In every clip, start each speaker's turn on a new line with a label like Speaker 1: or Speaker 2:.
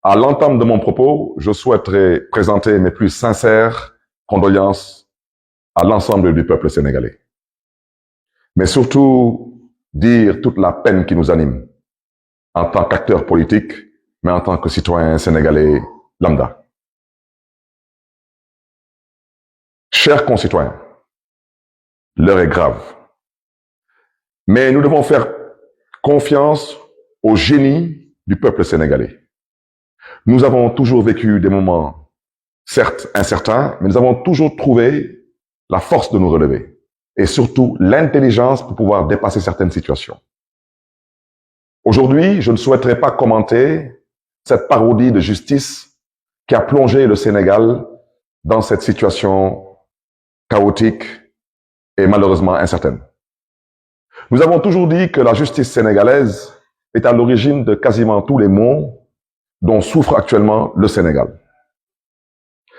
Speaker 1: À l'entame de mon propos, je souhaiterais présenter mes plus sincères condoléances à l'ensemble du peuple sénégalais. Mais surtout, dire toute la peine qui nous anime en tant qu'acteurs politiques, mais en tant que citoyens sénégalais lambda. Chers concitoyens, l'heure est grave. Mais nous devons faire confiance au génie du peuple sénégalais. Nous avons toujours vécu des moments, certes incertains, mais nous avons toujours trouvé la force de nous relever et surtout l'intelligence pour pouvoir dépasser certaines situations. Aujourd'hui, je ne souhaiterais pas commenter cette parodie de justice qui a plongé le Sénégal dans cette situation chaotique et malheureusement incertaine. Nous avons toujours dit que la justice sénégalaise est à l'origine de quasiment tous les maux dont souffre actuellement le Sénégal.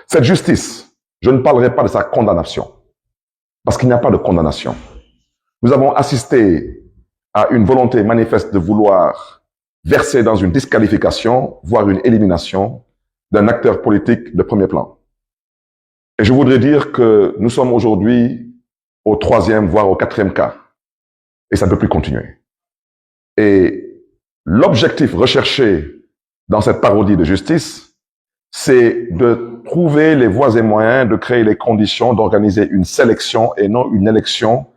Speaker 1: Cette justice, je ne parlerai pas de sa condamnation, parce qu'il n'y a pas de condamnation. Nous avons assisté à une volonté manifeste de vouloir verser dans une disqualification, voire une élimination d'un acteur politique de premier plan. Et je voudrais dire que nous sommes aujourd'hui au 3e, voire au 4e cas. Et ça ne peut plus continuer. Et l'objectif recherché dans cette parodie de justice, c'est de trouver les voies et moyens de créer les conditions d'organiser une sélection et non une élection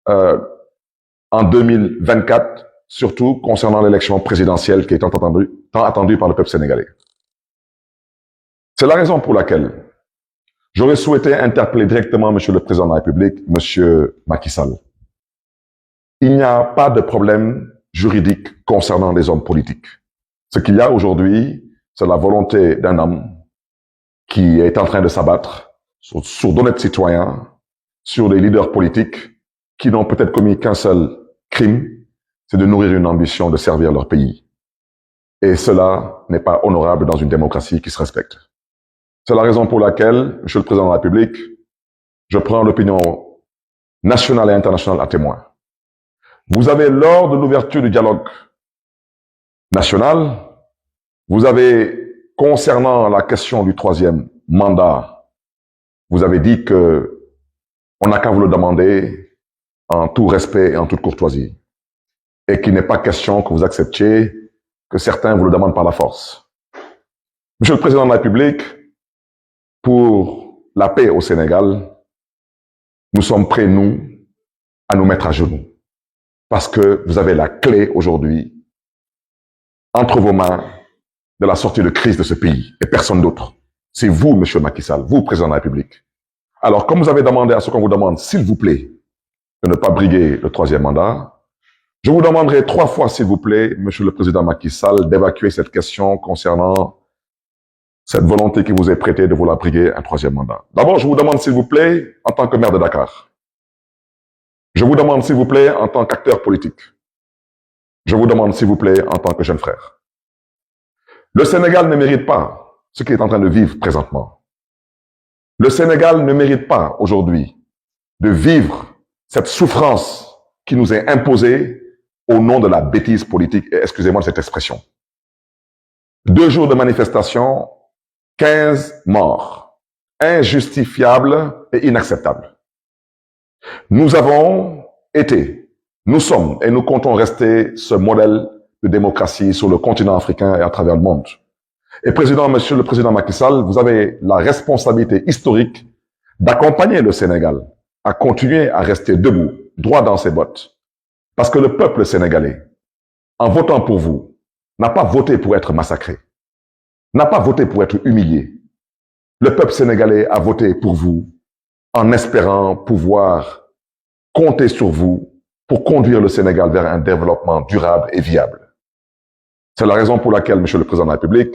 Speaker 1: en 2024, surtout concernant l'élection présidentielle qui est tant attendue par le peuple sénégalais. C'est la raison pour laquelle j'aurais souhaité interpeller directement Monsieur le Président de la République, Monsieur Macky Sall. Il n'y a pas de problème juridique concernant les hommes politiques. Ce qu'il y a aujourd'hui, c'est la volonté d'un homme qui est en train de s'abattre sur d'honnêtes citoyens, sur des leaders politiques qui n'ont peut-être commis qu'un seul crime, c'est de nourrir une ambition de servir leur pays. Et cela n'est pas honorable dans une démocratie qui se respecte. C'est la raison pour laquelle, Monsieur le Président de la République, je prends l'opinion nationale et internationale à témoin. Vous avez, lors de l'ouverture du dialogue national, vous avez, concernant la question du 3e mandat, vous avez dit que on n'a qu'à vous le demander en tout respect et en toute courtoisie. Et qu'il n'est pas question que vous acceptiez que certains vous le demandent par la force. Monsieur le Président de la République, pour la paix au Sénégal, nous sommes prêts, nous, à nous mettre à genoux. Parce que vous avez la clé aujourd'hui entre vos mains de la sortie de crise de ce pays et personne d'autre. C'est vous, Monsieur Macky Sall, vous, Président de la République. Alors, comme vous avez demandé à ce qu'on vous demande, s'il vous plaît, de ne pas briguer le 3e mandat, je vous demanderai 3 fois, s'il vous plaît, Monsieur le Président Macky Sall, d'évacuer cette question concernant cette volonté qui vous est prêtée de vouloir briguer un 3e mandat. D'abord, je vous demande, s'il vous plaît, en tant que maire de Dakar. Je vous demande, s'il vous plaît, en tant qu'acteur politique. Je vous demande, s'il vous plaît, en tant que jeune frère. Le Sénégal ne mérite pas ce qu'il est en train de vivre présentement. Le Sénégal ne mérite pas aujourd'hui de vivre cette souffrance qui nous est imposée au nom de la bêtise politique, et excusez-moi de cette expression. 2 jours de manifestation, 15 morts. Injustifiable et inacceptable. Nous avons été, nous sommes et nous comptons rester ce modèle de démocratie sur le continent africain et à travers le monde. Et Monsieur le Président Macky Sall, vous avez la responsabilité historique d'accompagner le Sénégal à continuer à rester debout, droit dans ses bottes. Parce que le peuple sénégalais, en votant pour vous, n'a pas voté pour être massacré, n'a pas voté pour être humilié. Le peuple sénégalais a voté pour vous en espérant pouvoir compter sur vous pour conduire le Sénégal vers un développement durable et viable. C'est la raison pour laquelle, Monsieur le Président de la République,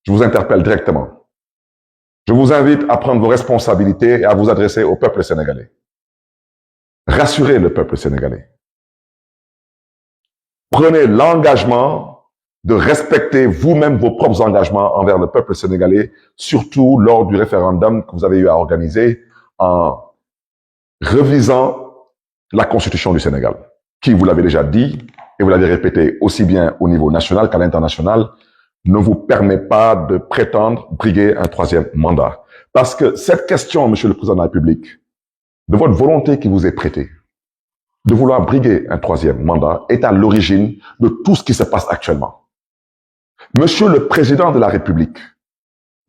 Speaker 1: je vous interpelle directement. Je vous invite à prendre vos responsabilités et à vous adresser au peuple sénégalais. Rassurez le peuple sénégalais. Prenez l'engagement de respecter vous-même vos propres engagements envers le peuple sénégalais, surtout lors du référendum que vous avez eu à organiser en revisant la Constitution du Sénégal, qui, vous l'avez déjà dit, et vous l'avez répété aussi bien au niveau national qu'à l'international, ne vous permet pas de prétendre briguer un troisième mandat. Parce que cette question, Monsieur le Président de la République, de votre volonté qui vous est prêtée, de vouloir briguer un troisième mandat, est à l'origine de tout ce qui se passe actuellement. Monsieur le Président de la République,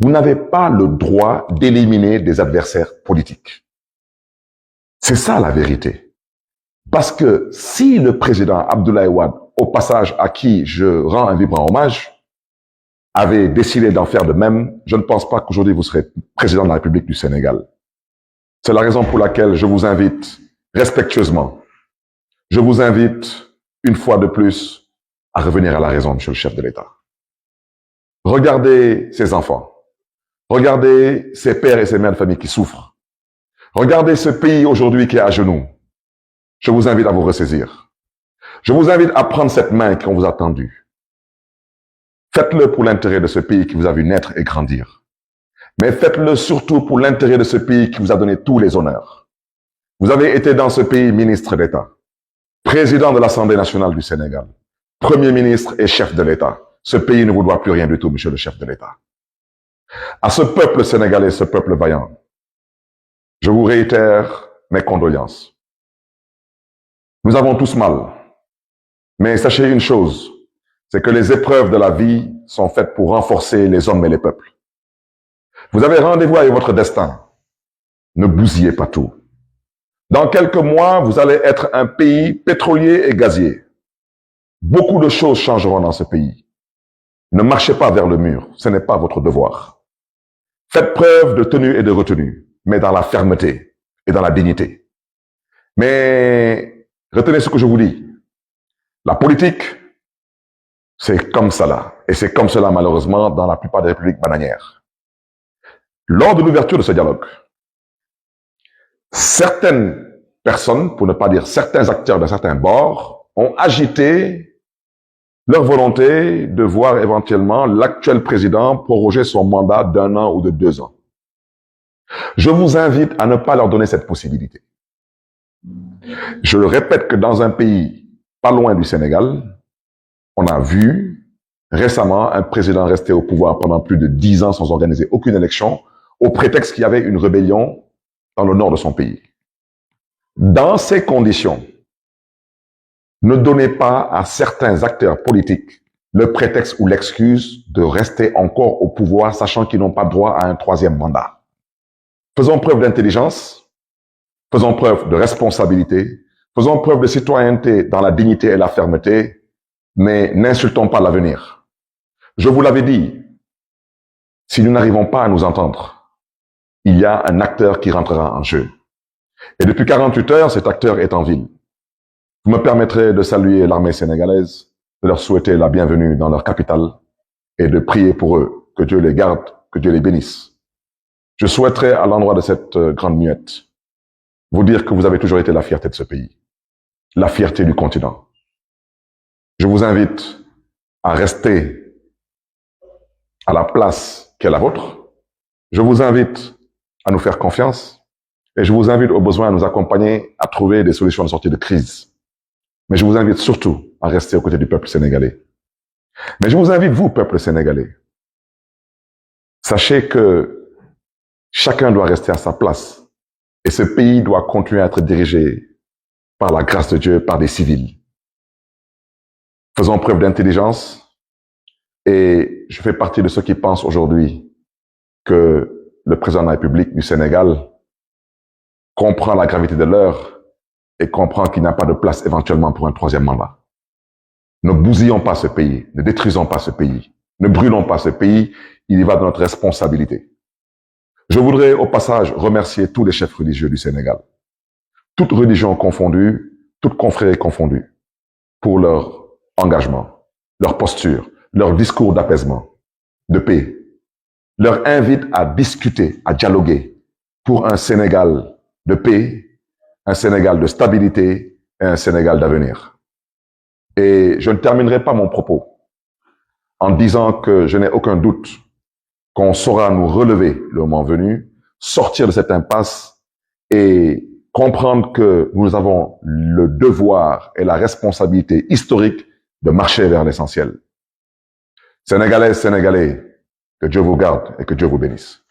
Speaker 1: vous n'avez pas le droit d'éliminer des adversaires politiques. C'est ça la vérité. Parce que si le président Abdoulaye Wade, au passage à qui je rends un vibrant hommage, avait décidé d'en faire de même, je ne pense pas qu'aujourd'hui vous serez président de la République du Sénégal. C'est la raison pour laquelle je vous invite respectueusement, je vous invite une fois de plus à revenir à la raison, monsieur le chef de l'État. Regardez ces enfants. Regardez ces pères et ces mères de famille qui souffrent. Regardez ce pays aujourd'hui qui est à genoux. Je vous invite à vous ressaisir. Je vous invite à prendre cette main qu'on vous a tendue. Faites-le pour l'intérêt de ce pays qui vous a vu naître et grandir. Mais faites-le surtout pour l'intérêt de ce pays qui vous a donné tous les honneurs. Vous avez été dans ce pays ministre d'État, président de l'Assemblée nationale du Sénégal, premier ministre et chef de l'État. Ce pays ne vous doit plus rien du tout, monsieur le chef de l'État. À ce peuple sénégalais, ce peuple vaillant, je vous réitère mes condoléances. Nous avons tous mal. Mais sachez une chose, c'est que les épreuves de la vie sont faites pour renforcer les hommes et les peuples. Vous avez rendez-vous avec votre destin. Ne bousillez pas tout. Dans quelques mois, vous allez être un pays pétrolier et gazier. Beaucoup de choses changeront dans ce pays. Ne marchez pas vers le mur, ce n'est pas votre devoir. Faites preuve de tenue et de retenue, mais dans la fermeté et dans la dignité. Mais retenez ce que je vous dis. La politique, c'est comme cela. Et c'est comme cela, malheureusement, dans la plupart des républiques bananières. Lors de l'ouverture de ce dialogue, certaines personnes, pour ne pas dire certains acteurs d'un certain bord, ont agité leur volonté de voir éventuellement l'actuel président proroger son mandat d'1 an ou de 2 ans. Je vous invite à ne pas leur donner cette possibilité. Je le répète que dans un pays pas loin du Sénégal, on a vu récemment un président rester au pouvoir pendant plus de 10 ans sans organiser aucune élection, au prétexte qu'il y avait une rébellion dans le nord de son pays. Dans ces conditions, ne donnez pas à certains acteurs politiques le prétexte ou l'excuse de rester encore au pouvoir, sachant qu'ils n'ont pas droit à un troisième mandat. Faisons preuve d'intelligence, faisons preuve de responsabilité, faisons preuve de citoyenneté dans la dignité et la fermeté, mais n'insultons pas l'avenir. Je vous l'avais dit, si nous n'arrivons pas à nous entendre, il y a un acteur qui rentrera en jeu. Et depuis 48 heures, cet acteur est en ville. Vous me permettrez de saluer l'armée sénégalaise, de leur souhaiter la bienvenue dans leur capitale et de prier pour eux, que Dieu les garde, que Dieu les bénisse. Je souhaiterais, à l'endroit de cette grande muette, vous dire que vous avez toujours été la fierté de ce pays, la fierté du continent. Je vous invite à rester à la place qui est la vôtre. Je vous invite à nous faire confiance et je vous invite au besoin à nous accompagner à trouver des solutions de sortie de crise. Mais je vous invite surtout à rester aux côtés du peuple sénégalais. Mais je vous invite, vous, peuple sénégalais, sachez que chacun doit rester à sa place et ce pays doit continuer à être dirigé par la grâce de Dieu, par des civils. Faisons preuve d'intelligence et je fais partie de ceux qui pensent aujourd'hui que le président de la République du Sénégal comprend la gravité de l'heure et comprend qu'il n'y a pas de place éventuellement pour un troisième mandat. Ne bousillons pas ce pays, ne détruisons pas ce pays, ne brûlons pas ce pays, il y va de notre responsabilité. Je voudrais au passage remercier tous les chefs religieux du Sénégal, toutes religions confondues, toutes confréries confondues, pour leur engagement, leur posture, leur discours d'apaisement, de paix, leur invite à discuter, à dialoguer pour un Sénégal de paix, un Sénégal de stabilité et un Sénégal d'avenir. Et je ne terminerai pas mon propos en disant que je n'ai aucun doute qu'on saura nous relever le moment venu, sortir de cette impasse et comprendre que nous avons le devoir et la responsabilité historique de marcher vers l'essentiel. Sénégalaises, Sénégalais, que Dieu vous garde et que Dieu vous bénisse.